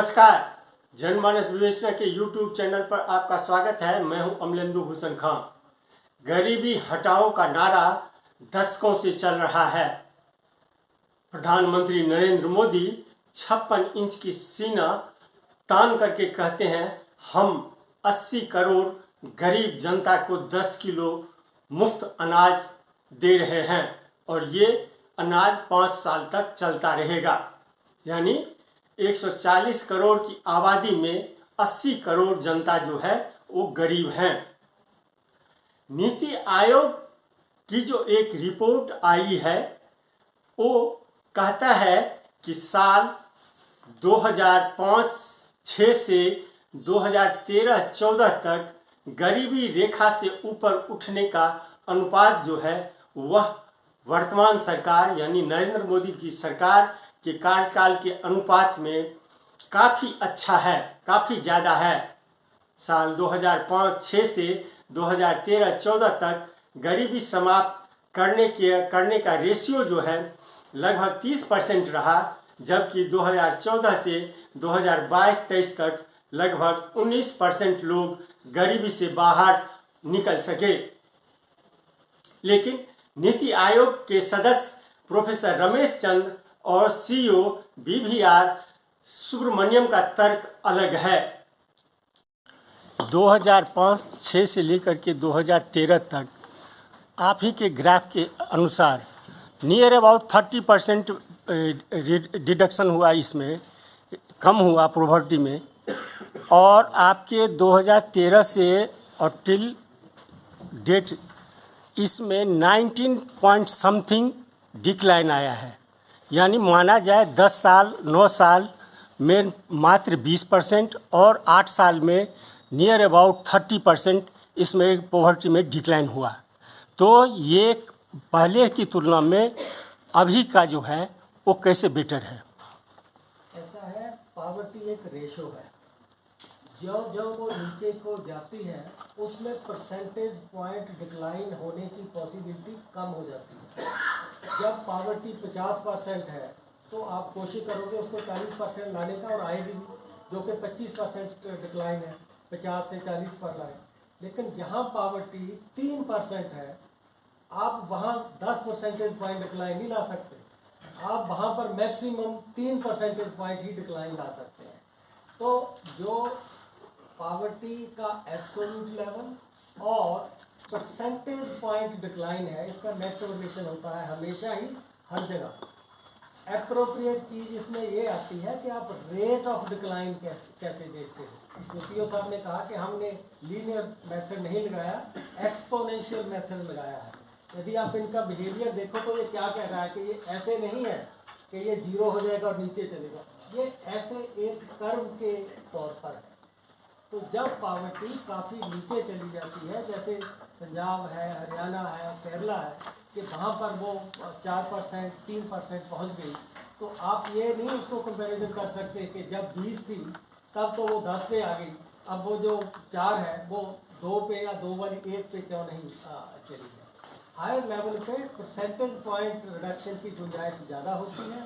नमस्कार। जनमानस विवेचना के YouTube चैनल पर आपका स्वागत है। मैं हूं अमलेंदु भूषण खां। गरीबी हटाओ का नारा दशकों से चल रहा है। प्रधानमंत्री नरेंद्र मोदी 56 इंच की सीना तान करके कहते हैं, हम 80 करोड़ गरीब जनता को 10 किलो मुफ्त अनाज दे रहे हैं और ये अनाज 5 साल तक चलता रहेगा। यानी 140 करोड़ की आबादी में 80 करोड़ जनता जो है वो गरीब हैं। नीति आयोग की जो एक रिपोर्ट आई है वो कहता है कि साल 2005-06 से 2013-14 तक गरीबी रेखा से ऊपर उठने का अनुपात जो है वह वर्तमान सरकार यानी नरेंद्र मोदी की सरकार के कार्यकाल के अनुपात में काफ़ी अच्छा है, काफ़ी ज़्यादा है। साल 2005-06 से 2013-14 तक गरीबी समाप्त करने का रेशियो जो है लगभग 30% रहा, जबकि 2014 से 2022-23 तक लगभग 19% लोग गरीबी से बाहर निकल सके। लेकिन नीति आयोग के सदस्य प्रोफेसर रमेश चंद और CEO BVR सुब्रमण्यम का तर्क अलग है। 2005-06 से लेकर के 2013 तक आप ही के ग्राफ के अनुसार नियर अबाउट 30% डिडक्शन हुआ, इसमें कम हुआ पॉवर्टी में। और आपके 2013 से और टिल डेट इसमें 19 पॉइंट समथिंग डिक्लाइन आया है। यानी माना जाए 10 साल 9 साल में मात्र 20% और 8 साल में नियर अबाउट 30% इसमें पॉवर्टी में डिक्लाइन हुआ। तो ये पहले की तुलना में अभी का जो है वो कैसे बेटर है? ऐसा है, पॉवर्टी एक रेशो है। जो वो नीचे को जाती है उसमें परसेंटेज पॉइंट डिक्लाइन होने की पॉसिबिलिटी कम हो जाती है। जब पॉवर्टी 50% है तो आप कोशिश करोगे उसको 40% लाने का और आएगी भी, जो कि 25% डिक्लाइन है, 50 से 40 पर लाए। लेकिन जहां पॉवर्टी 3% है आप वहां 10 परसेंटेज पॉइंट डिक्लाइन नहीं ला सकते। आप वहां पर मैक्सिमम 3 परसेंटेज पॉइंट ही डिक्लाइन ला सकते हैं। तो जो पॉवर्टी का एब्सोल्यूट लेवल और परसेंटेज पॉइंट डिक्लाइन है, इसका नेट रिलेशन होता है हमेशा ही हर जगह। एप्रोप्रिएट चीज़ इसमें ये आती है कि आप रेट ऑफ डिक्लाइन कैसे देखते हो। तो सीओ साहब ने कहा कि हमने लीनियर मेथड नहीं लगाया, एक्सपोनेंशियल मेथड लगाया है। यदि आप इनका बिहेवियर देखो तो ये क्या कह रहा है कि ये ऐसे नहीं है कि ये 0 हो जाएगा और नीचे चलेगा, ये ऐसे एक कर्व के तौर पर है। तो जब पॉवर्टी काफ़ी नीचे चली जाती है, जैसे पंजाब है, हरियाणा है, केरला है, कि वहाँ पर वो 4% 3% पहुँच गई, तो आप ये नहीं उसको कंपैरिजन कर सकते कि जब 20 थी तब तो वो 10 पे आ गई, अब वो जो 4 है वो 2 पे या 2 वाली 1 पे क्यों नहीं चली गई। हायर लेवल पे परसेंटेज पॉइंट रिडक्शन की गुंजाइश ज़्यादा होती है,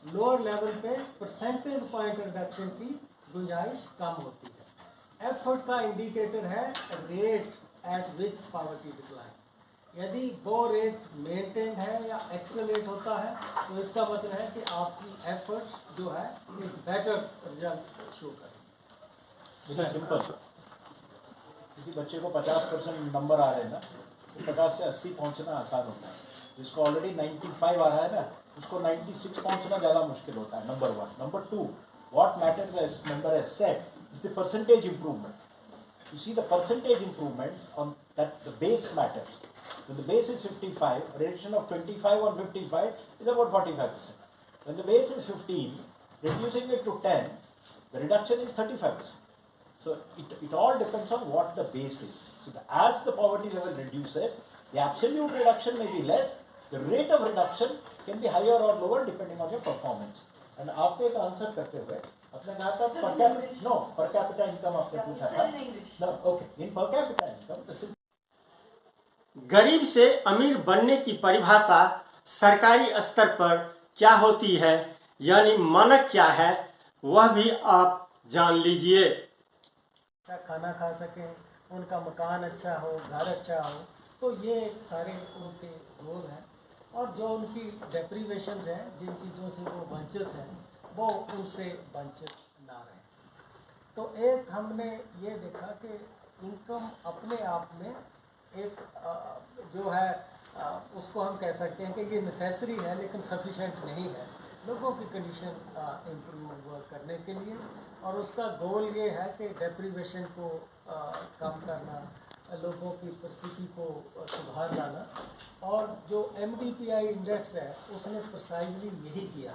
लोअर लेवल पे परसेंटेज पॉइंट रिडक्शन की गुंजाइश कम होती है। एफर्ट का इंडिकेटर है rate at which poverty decline. यदि वो रेट मेंटेन है या एक्सेलरेट होता है तो इसका मतलब है कि आपकी एफर्ट जो है एक बेटर रिजल्ट शो करेगी। सिंपल, किसी बच्चे को 50% नंबर आ रहे हैं ना, तो 50 से 80 पहुंचना आसान होता है। जिसको ऑलरेडी 95 आ रहा है ना, उसको 96 पहुंचना ज़्यादा मुश्किल होता है। Number 1। Number 2, what matters as member has said is the percentage improvement. You see the percentage improvement on that, the base matters. When the base is 55, a reduction of 25 on 55 is about 45%. When the base is 15, reducing it to 10, the reduction is 35%. So it all depends on what the base is. So as the poverty level reduces, the absolute reduction may be less, the rate of reduction can be higher or lower depending on your performance. And आपको एक answer करते हुए आपने कहा था per capita income आपने पूछा था ना, ओके, इन पर कैपिटा इनकम। गरीब से अमीर बनने की परिभाषा सरकारी स्तर पर क्या होती है, यानी मानक क्या है, वह भी आप जान लीजिए। अच्छा खाना खा सकें, उनका मकान अच्छा हो, घर अच्छा हो, तो ये सारे उनके गोल हैं। और जो उनकी डेप्रीवेशन है, जिन चीज़ों से वो वंचित हैं, वो उनसे वंचित ना रहें। तो एक हमने ये देखा कि इनकम अपने आप में एक जो है उसको हम कह सकते हैं कि ये नेसेसरी है लेकिन सफिशेंट नहीं है लोगों की कंडीशन इम्प्रूव करने के लिए। और उसका गोल ये है कि डेप्रीवेशन को कम करना, लोगों की परिस्थिति को सुधार लाना। और जो MDPI इंडेक्स है उसने प्रिसाइजली यही किया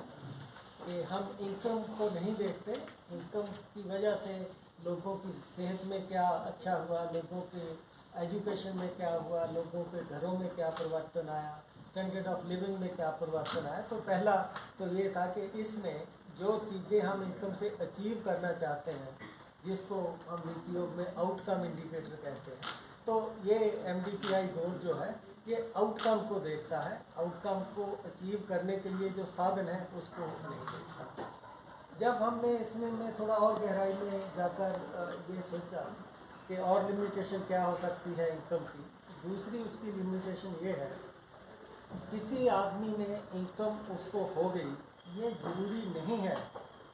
कि हम इनकम को नहीं देखते, इनकम की वजह से लोगों की सेहत में क्या अच्छा हुआ, लोगों के एजुकेशन में क्या हुआ, लोगों के घरों में क्या परिवर्तन आया, स्टैंडर्ड ऑफ लिविंग में क्या परिवर्तन आया। तो पहला तो ये था कि इसने जो चीज़ें हम इनकम से अचीव करना चाहते हैं, जिसको हम नीति योग में आउटकम इंडिकेटर कहते हैं, तो ये MDPI गोल जो है ये आउटकम को देखता है, आउटकम को अचीव करने के लिए जो साधन है उसको नहीं देखता। जब हमने इसमें मैं थोड़ा और गहराई में जाकर ये सोचा कि और लिमिटेशन क्या हो सकती है इनकम की, दूसरी उसकी लिमिटेशन ये है, किसी आदमी ने इनकम उसको हो गई, ये ज़रूरी नहीं है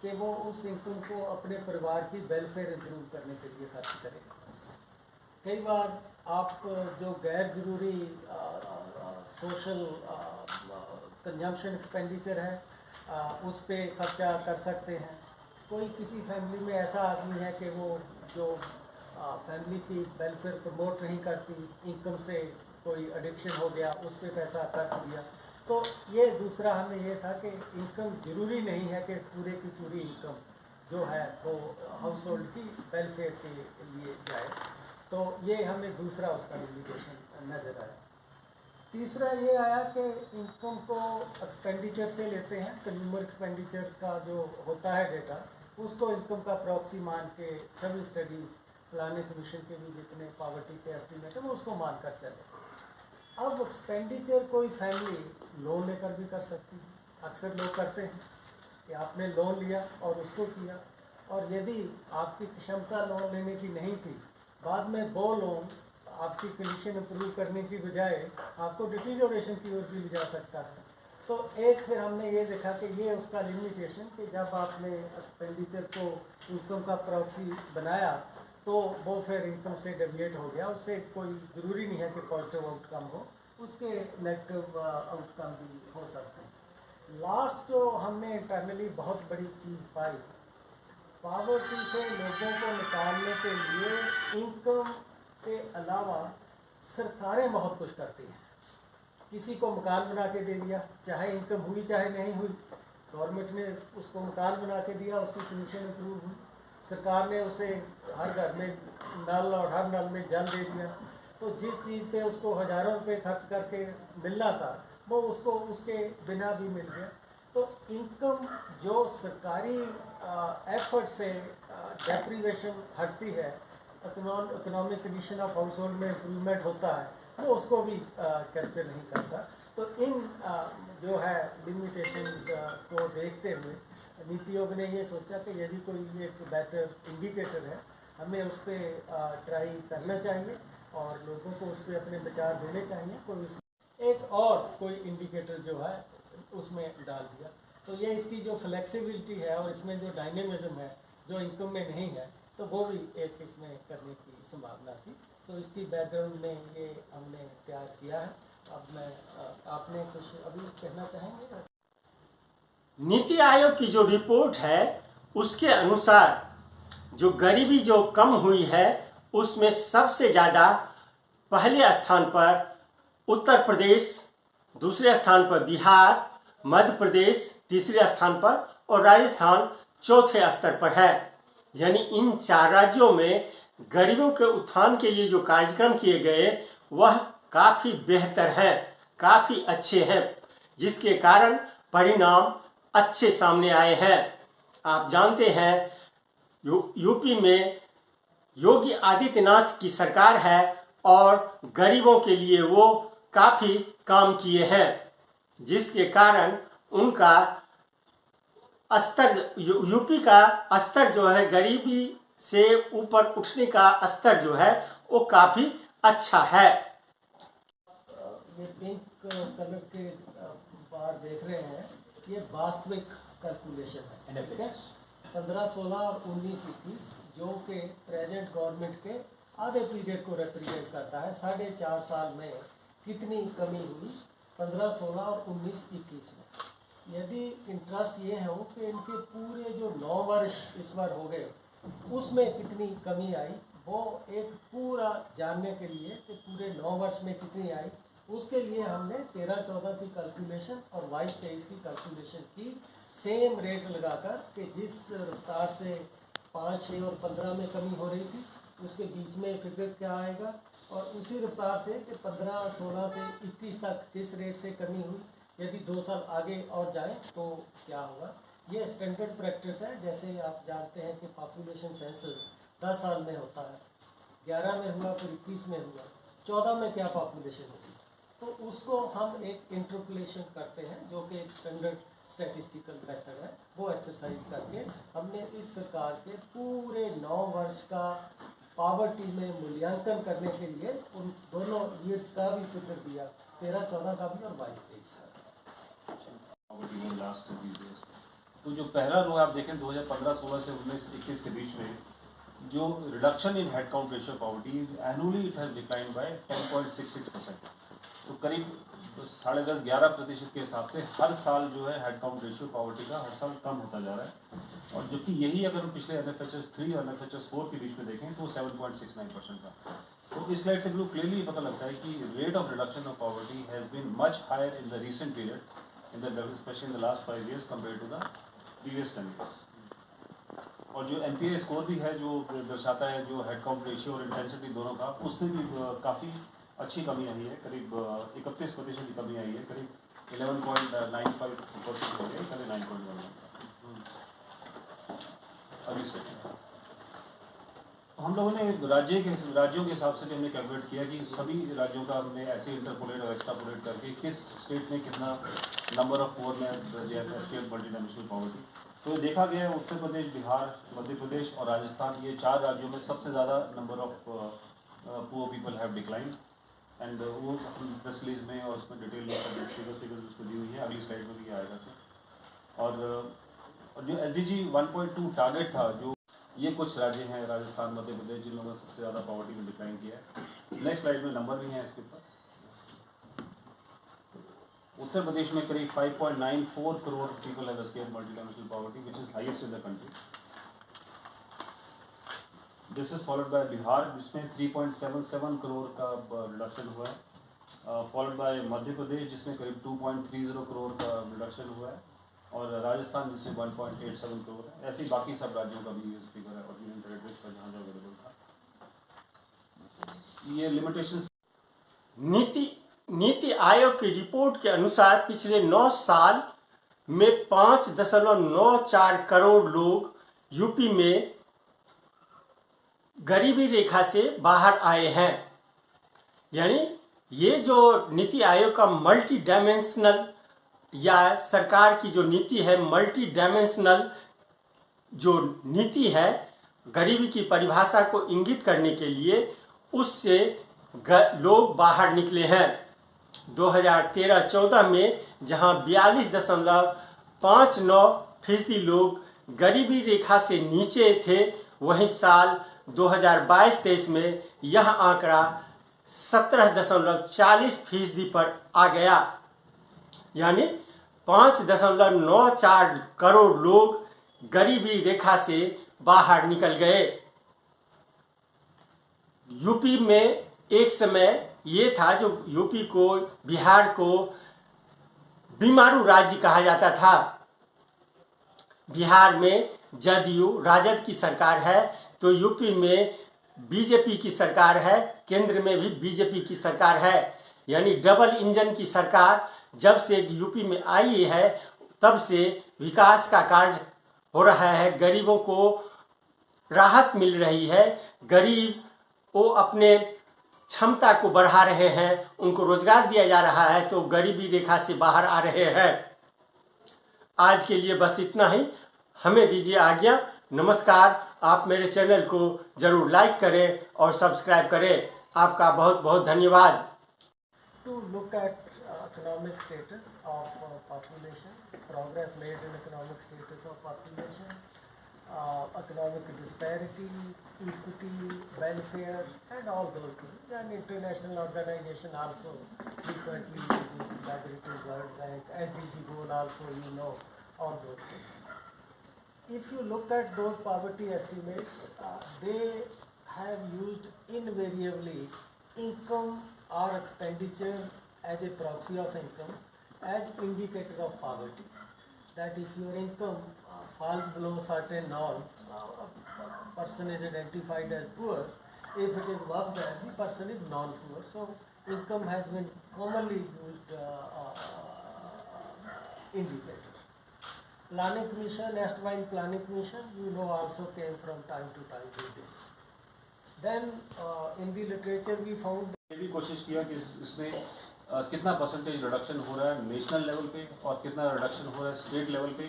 कि वो उस इनकम को अपने परिवार की वेलफेयर इम्प्रूव करने के लिए खर्च करे। कई बार आप जो गैर ज़रूरी सोशल कंजम्पशन एक्सपेंडिचर है उस पर खर्चा कर सकते हैं। कोई किसी फैमिली में ऐसा आदमी है कि वो जो फैमिली की वेलफेयर प्रमोट नहीं करती, इनकम से कोई एडिक्शन हो गया, उस पर पैसा खर्च दिया। तो ये दूसरा हमें ये था कि इनकम ज़रूरी नहीं है कि पूरे की पूरी इनकम जो है वो हाउस होल्ड की वेलफेयर के लिए जाए। तो ये हमें दूसरा उसका लिमिटेशन नज़र आया। तीसरा ये आया कि इनकम को एक्सपेंडिचर से लेते हैं, कंज्यूमर एक्सपेंडिचर का जो होता है डेटा, उसको इनकम का प्रॉक्सी मान के सभी स्टडीज़ प्लानिंग कमीशन के भी जितने पॉवर्टी के एस्टीमेट है वो उसको मान कर चले। अब एक्सपेंडिचर कोई फैमिली लोन लेकर भी कर सकती है। अक्सर लोग करते हैं कि आपने लोन लिया और उसको किया, और यदि आपकी क्षमता लोन लेने की नहीं थी, बाद में वो लोन आपकी कंडीशन इम्प्रूव करने की बजाय आपको डिटीरियोरेशन की ओर भी ले जा सकता है। तो एक फिर हमने ये देखा कि ये उसका लिमिटेशन कि जब आपने एक्सपेंडिचर को इनकम का प्रॉक्सी बनाया तो वो फिर इनकम से डेविएट हो गया, उससे कोई ज़रूरी नहीं है कि पॉजिटिव आउटकम हो, उसके नेगेटिव आउटकम भी हो सकते हैं। लास्ट जो हमने इंटरनली बहुत बड़ी चीज़ पाई, पॉवर्टी से लोगों को निकालने के लिए इनकम के अलावा सरकारें बहुत कुछ करती हैं। किसी को मकान बना के दे दिया, चाहे इनकम हुई चाहे नहीं हुई, गवर्नमेंट ने उसको मकान बना के दिया, उसकी कंडीशन इम्प्रूव हुई। सरकार ने उसे हर घर में नल और हर नल में जल दे दिया। तो जिस चीज़ पे उसको हज़ारों रुपए खर्च करके मिलना था वो उसको उसके बिना भी मिल गया। तो इनकम जो सरकारी एफर्ट से डेप्रीवेशन हटती है, economic condition of house hold में इम्प्रूवमेंट होता है, वो उसको भी कैप्चर नहीं करता। तो इन जो है लिमिटेशन को देखते हुए नीति योग ने ये सोचा कि यदि कोई एक बेटर इंडिकेटर है, हमें उस पर ट्राई करना चाहिए और लोगों को उस पर अपने विचार देने चाहिए। कोई एक और कोई इंडिकेटर जो है उसमें डाल दिया। तो ये इसकी जो फ्लेक्सिबिलिटी है और इसमें जो डायनेमिज्म है जो इनकम में नहीं है, तो वो भी एक इसमें करने की संभावना थी। तो इसकी बैकग्राउंड में ये हमने तैयार किया है। अब मैं आपने कुछ अभी कहना चाहेंगे? नीति आयोग की जो रिपोर्ट है उसके अनुसार जो गरीबी जो कम हुई है उसमें सबसे ज़्यादा पहले स्थान पर उत्तर प्रदेश, दूसरे स्थान पर बिहार, मध्य प्रदेश तीसरे स्थान पर और राजस्थान चौथे स्तर पर है। यानी इन 4 राज्यों में गरीबों के उत्थान के लिए जो कार्यक्रम किए गए वह काफ़ी बेहतर हैं, काफ़ी अच्छे हैं, जिसके कारण परिणाम अच्छे सामने आए हैं। आप जानते हैं यूपी में योगी आदित्यनाथ की सरकार है और गरीबों के लिए वो काफ़ी काम किए हैं, जिसके कारण उनका स्तर यूपी का स्तर जो है गरीबी से ऊपर उठने का स्तर जो है वो काफ़ी अच्छा है। ये पिंक कलर के बार देख रहे हैं, ये वास्तविक कैलकुलेशन है। NFHS 15, 16 और 19, 21 जो कि प्रेजेंट गवर्नमेंट के आधे पीरियड को रिप्रेजेंट करता है। 4.5 साल में कितनी कमी हुई 15, 16 और 19, 21 में। यदि इंटरेस्ट ये हो कि इनके पूरे जो 9 वर्ष इस बार हो गए उसमें कितनी कमी आई, वो एक पूरा जानने के लिए कि पूरे 9 वर्ष में कितनी आई, उसके लिए हमने 13-14 की कैलकुलेशन और 22-23 की कैलकुलेशन की, सेम रेट लगाकर कि जिस रफ्तार से 5, 6 और 15 में कमी हो रही थी उसके बीच में फिगर क्या आएगा, और उसी रफ्तार से कि 15, 16 से 21 तक किस रेट से कमी हुई, यदि 2 साल आगे और जाएं तो क्या होगा। ये स्टैंडर्ड प्रैक्टिस है। जैसे आप जानते हैं कि पॉपुलेशन सेंसस 10 साल में होता है, 11 में हुआ, फिर 21 में हुआ, 14 में क्या पॉपुलेशन होगी, तो उसको हम एक इंटरपोलेशन करते हैं जो कि एक स्टैंडर्ड स्टैटिस्टिकल मेथड है। वो एक्सरसाइज करके हमने इस सरकार के पूरे 9 वर्ष का पॉवर्टी में मूल्यांकन करने के लिए उन दोनों ईयर्स का भी फिगर दिया, 13-14 का भी और 22-23 का। तो जो पहला रो आप देखें 2015-16 से 19-21 के बीच में जो reduction in head count ratio poverty annually it has declined bye 10.66%। तो करीब 10.5-11% के हिसाब से हर साल जो है हेड काउंट रेशियो पॉवर्टी का हर साल कम होता जा रहा है। और जबकि यही अगर हम पिछले NFHS 3 और NFHS 4 के बीच में देखें तो 7.69% का। तो इस स्लाइड से बिल्कुल क्लियरली पता लगता है कि rate of reduction of poverty has been much higher in the recent period especially in the last 5 years compared to the previous 10 years। और जो NPA स्कोर भी है जो दर्शाता है जो हेड काउंट रेशियो और इंटेंसिटी दोनों का, उसमें भी काफ़ी अच्छी कमी आई है। करीब 31% की कमी आई है, करीब 11.95% हो गई, करीब 9.11। अभी से हम लोगों ने राज्यों के हिसाब से भी हमने कैलकुलेट किया कि सभी राज्यों का हमने ऐसे इंटरपोलेट और एक्सट्रापोलेट करके किस स्टेट में कितना नंबर ऑफ पुअर में एस्केप मल्टीडायमेंशनल पॉवर्टी। तो देखा गया है उत्तर प्रदेश, बिहार, मध्य प्रदेश और राजस्थान, ये 4 राज्यों में सबसे ज़्यादा number of poor people have declined. And वो प्रेस रिलीज में और उसमें डिटेल फिगर्स उसको दी हुई है, अगली स्लाइड में भी आएगा सर। और जो SDG 1.2 टारगेट था, जो ये कुछ राज्य हैं राजस्थान, मध्य प्रदेश, जिन लोगों ने सबसे ज़्यादा पॉवर्टी में डिक्लाइन किया है। नेक्स्ट स्लाइड में नंबर भी हैं इसके ऊपर। उत्तर प्रदेश में करीब 5.94 crore people have escaped multidimensional poverty which is highest in the country. This is followed by Bihar जिसमें 3.77 करोड़ का रिडक्शन हुआ है, फॉलोड बाय मध्य प्रदेश जिसमें करीब 2.30 करोड़ का रिडक्शन हुआ है, और राजस्थान जिसमें 1.87 करोड़ है। ऐसे ही बाकी सब राज्यों का भी ये फिगर है और यूनियन टेरिटरीज का जहाँ जहाँ अवेलेबल था। ये लिमिटेशंस नीति आयोग की रिपोर्ट के अनुसार पिछले 9 साल में 5.94 करोड़ लोग यूपी में गरीबी रेखा से बाहर आए हैं। यानी ये जो नीति आयोग का मल्टी डायमेंशनल या सरकार की जो नीति है, मल्टी डायमेंशनल जो नीति है गरीबी की परिभाषा को इंगित करने के लिए, उससे लोग बाहर निकले हैं। 2013-14 में जहां 42.59% लोग गरीबी रेखा से नीचे थे, वहीं साल 2022-23 में यह आंकड़ा 17.40% पर आ गया। यानी 5.94 करोड़ लोग गरीबी रेखा से बाहर निकल गए। यूपी में एक समय ये था, जो यूपी को, बिहार को बीमारू राज्य कहा जाता था। बिहार में जदयू राजद की सरकार है, तो यूपी में बीजेपी की सरकार है, केंद्र में भी बीजेपी की सरकार है। यानी डबल इंजन की सरकार जब से यूपी में आई है तब से विकास का कार्य हो रहा है, गरीबों को राहत मिल रही है, गरीब वो अपने क्षमता को बढ़ा रहे हैं, उनको रोजगार दिया जा रहा है, तो गरीबी रेखा से बाहर आ रहे हैं। आज के लिए बस इतना ही। हमें दीजिए आज्ञा। नमस्कार। आप मेरे चैनल को जरूर लाइक करें और सब्सक्राइब करें। आपका बहुत बहुत धन्यवाद। To look at economic status of population, progress made in economic status of population, economic disparity, equity, welfare, and all those things. And international organization also frequently, whether it is World Bank, SDG goal also, you know, all those things. If you look at those poverty estimates, they have used invariably income or expenditure as a proxy of income as indicator of poverty. That if your income falls below certain norm, a person is identified as poor. If it is above that, the person is non-poor. So income has been commonly used indicator. Planning Commission, erstwhile Planning Commission, you know, also came from time to time with this. Then in the literature we found ये भी कोशिश किया कि इसमें कितना percentage reduction हो रहा है नेशनल लेवल पे और कितना रिडक्शन हो रहा है स्टेट लेवल पे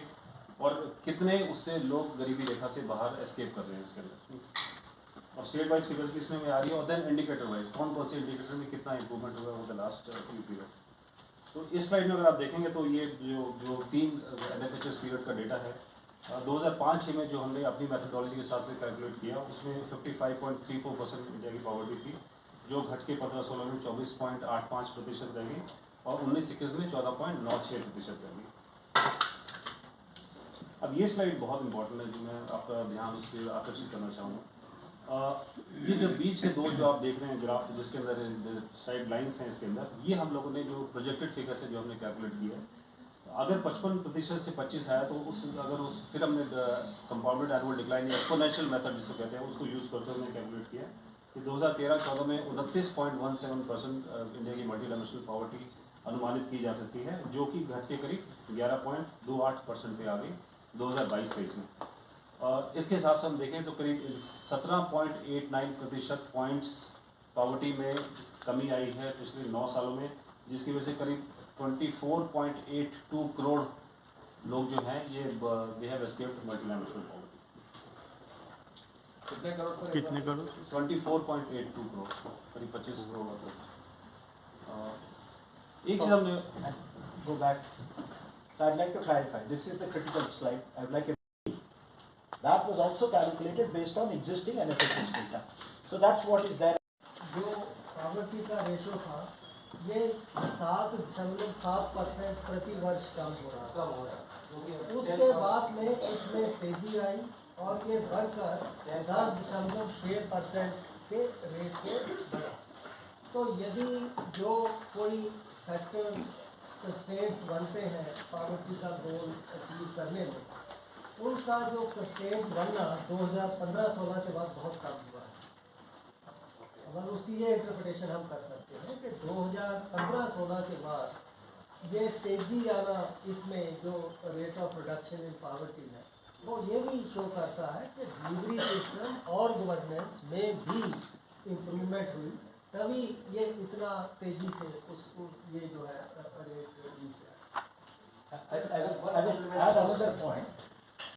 और कितने उससे लोग गरीबी रेखा से बाहर एस्केप कर रहे हैं इसके अंदर और स्टेट वाइज फिगर्स भी इसमें में आ रही है और देन इंडिकेटर वाइज कौन कौन से इंडिकेटर में कितना इंप्रूवमेंट हुआ है वो द लास्ट फ्यू पीरियड। तो इस स्लाइड में अगर आप देखेंगे तो ये जो 3 NFHS पीरियड का डेटा है 2005 में जो हमने अपनी मैथडोलॉजी के हिसाब से कैलकुलेट किया उसमें 55.34% इंडिया की पॉवर्टी थी जो घट के 15-16 में 24.85% रहेगी और 19-21 में 14.96% रहेगी। अब ये स्लाइड बहुत इंपॉर्टेंट है जो मैं आपका ध्यान उस पर आकर्षित करना चाहूँगा। ये जो बीच के दो जो आप देख रहे हैं ग्राफ जिसके अंदर साइड लाइन्स हैं इसके अंदर ये हम लोगों ने जो प्रोजेक्टेड फिगर से जो हमने कैलकुलेट किया है अगर 55% से 25 आया तो फिर हमने कंपाउंडेड एनुअल डिक्लाइन या एक्सपोनेंशियल मेथड जिसको कहते हैं उसको यूज़ करते हुए हमने कैलकुलेट किया कि 2013-14 में 29.17% इंडिया की मल्टी डायमेंशनल पॉवर्टी अनुमानित की जा सकती है जो कि घट के करीब 11.28% पे आ गई 2022-23 में। और इसके हिसाब से हम देखें तो करीब 17.89% पॉइंट्स पॉवर्टी में कमी आई है पिछले 9 सालों में जिसकी वजह से करीब 24.82 करोड़ लोग जो हैं ये they have escaped multi dimensional poverty. कितने करोड़ 24.82 करोड़ करीब 25 करोड़। एक चीज़ हमने Go back. So I'd like to clarify. This is the critical slide. I'd like to. That was also calculated based on existing NFHS data. So that's what is there. जो poverty का ratio था ये 7.7% प्रति वर्ष कम हो रहा। उसके बाद में इसमें तेजी आई और ये बढ़कर 10.6% के रेट से बढ़ा। तो यदि जो कोई फैक्टर कंस्ट्रेंट्स बनते हैं पॉवर्टी का गोल अचीव करने में उनका जो कंस्ट्रेंट बनना 2015-16 के बाद बहुत कम हुआ है। अगर उसकी ये इंटरप्रिटेशन हम कर सकते हैं कि 2015-16 के बाद ये तेजी आना इसमें जो rate of reduction in poverty है वो ये भी शो करता है कि डिलीवरी सिस्टम और गवर्नेंस में भी इम्प्रूवमेंट हुई तभी ये इतना तेजी से उसको ये जो है रेट नीचे I will add another point.